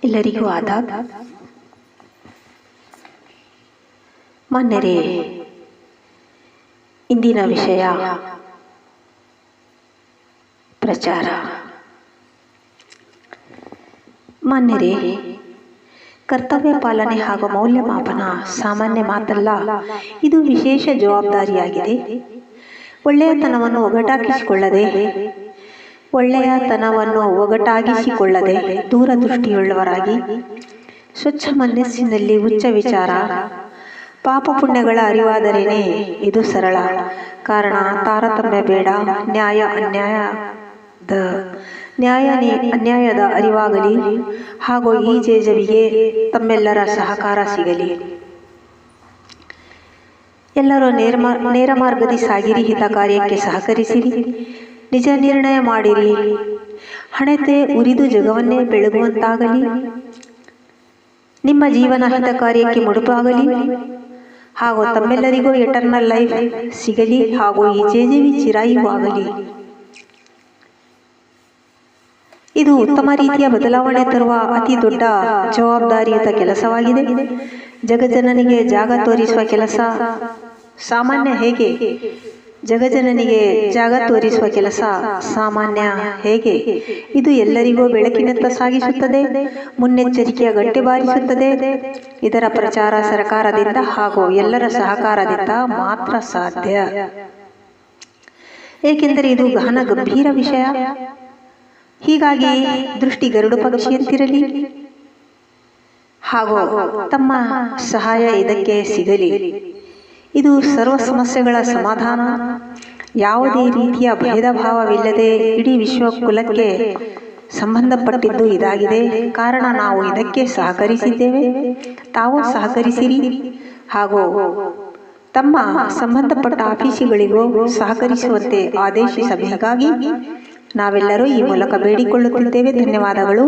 ಎಲ್ಲರಿಗೂ ಆದಾಬ್. ಮಾನ್ಯರೇ, ಇಂದಿನ ವಿಷಯ ಪ್ರಚಾರ. ಮಾನ್ಯರೇ, ಕರ್ತವ್ಯ ಪಾಲನೆ ಹಾಗೂ ಮೌಲ್ಯಮಾಪನ ಸಾಮಾನ್ಯ ಮಾತಲ್ಲ, ಇದು ವಿಶೇಷ ಜವಾಬ್ದಾರಿಯಾಗಿದೆ. ಒಳ್ಳೆಯತನವನ್ನು ದೂರದೃಷ್ಟಿಯುಳ್ಳವರಾಗಿ, ಸ್ವಚ್ಛ ಮನಸ್ಸಿನಲ್ಲಿ ಉಚ್ಚ ವಿಚಾರ, ಪಾಪ ಪುಣ್ಯಗಳ ಅರಿವಾದರೇನೆ ಇದು ಸರಳ. ಕಾರಣ ತಾರತಮ್ಯ ಬೇಡ, ಅನ್ಯಾಯದ ಅರಿವಾಗಲಿ ಹಾಗೂ ಈ ಜೇಜವಿಗೆ ತಮ್ಮೆಲ್ಲರ ಸಹಕಾರ ಸಿಗಲಿ. ಎಲ್ಲರೂ ನೇರ ಮಾರ್ಗದಿ ಸಾಗಿರಿ, ಹಿತ ಕಾರ್ಯಕ್ಕೆ ಸಹಕರಿಸಿರಿ, ನಿಜ ನಿರ್ಣಯ ಮಾಡಿರಿ, ಹಣತೆ ಉರಿದು ಜಗವನ್ನೇ ಬೆಳಗುವಂತಾಗಲಿ, ನಿಮ್ಮ ಜೀವನ ಹಿತ ಕಾರ್ಯಕ್ಕೆ ಮುಡುಪಾಗಲಿ ಹಾಗೂ ತಮ್ಮೆಲ್ಲರಿಗೂ ಎಟರ್ನಲ್ ಲೈಫ್ ಸಿಗಲಿ ಹಾಗೂ ಈ ಜೇಜವಿ ಚಿರಾಯು ಆಗಲಿ. ಇದು ಉತ್ತಮ ರೀತಿಯ ಬದಲಾವಣೆ ತರುವ ಅತಿ ದೊಡ್ಡ ಜವಾಬ್ದಾರಿಯುತ ಕೆಲಸವಾಗಿದೆ. ಜಗಜನನಿಗೆ ಜಾಗ ತೋರಿಸುವ ಕೆಲಸ ಸಾಮಾನ್ಯ ಹೇಗೆ? ಜಗಜನನಿಗೆ ಜಾಗ ತೋರಿಸುವ ಕೆಲಸ ಸಾಮಾನ್ಯ ಹೇಗೆ? ಇದು ಎಲ್ಲರಿಗೂ ಬೆಳಕಿನತ್ತ ಸಾಗಿಸುತ್ತದೆ, ಮುನ್ನೆಚ್ಚರಿಕೆಯ ಗಂಟೆ ಬಾರಿಸುತ್ತದೆ. ಇದರ ಪ್ರಚಾರ ಸರ್ಕಾರದಿಂದ ಹಾಗೂ ಎಲ್ಲರ ಸಹಕಾರದಿಂದ ಮಾತ್ರ ಸಾಧ್ಯ. ಏಕೆಂದರೆ ಇದು ಗಹನ ಗಂಭೀರ ವಿಷಯ. ಹೀಗಾಗಿ ದೃಷ್ಟಿ ಗರುಡು ಪಕ್ಷಿಯಂತಿರಲಿ ಹಾಗೂ ತಮ್ಮ ಸಹಾಯ ಇದಕ್ಕೆ ಸಿಗಲಿ. ಇದು ಸರ್ವ ಸಮಸ್ಯೆಗಳ ಸಮಾಧಾನ. ಯಾವುದೇ ರೀತಿಯ ಭೇದ ಭಾವವಿಲ್ಲದೆ ಇಡೀ ವಿಶ್ವ ಕುಲಕ್ಕೆ ಸಂಬಂಧಪಟ್ಟಿದ್ದು ಇದಾಗಿದೆ. ಕಾರಣ ನಾವು ಇದಕ್ಕೆ ಸಹಕರಿಸಿದ್ದೇವೆ, ತಾವು ಸಹಕರಿಸಿರಿ ಹಾಗೂ ತಮ್ಮ ಸಂಬಂಧಪಟ್ಟ ಆಫೀಸುಗಳಿಗೂ ಸಹಕರಿಸುವಂತೆ ಆದೇಶಿಸಬೇಕಾಗಿ ನಾವೆಲ್ಲರೂ ಈ ಮೂಲಕ ಬೇಡಿಕೊಳ್ಳುತ್ತಿದ್ದೇವೆ. ಧನ್ಯವಾದಗಳು.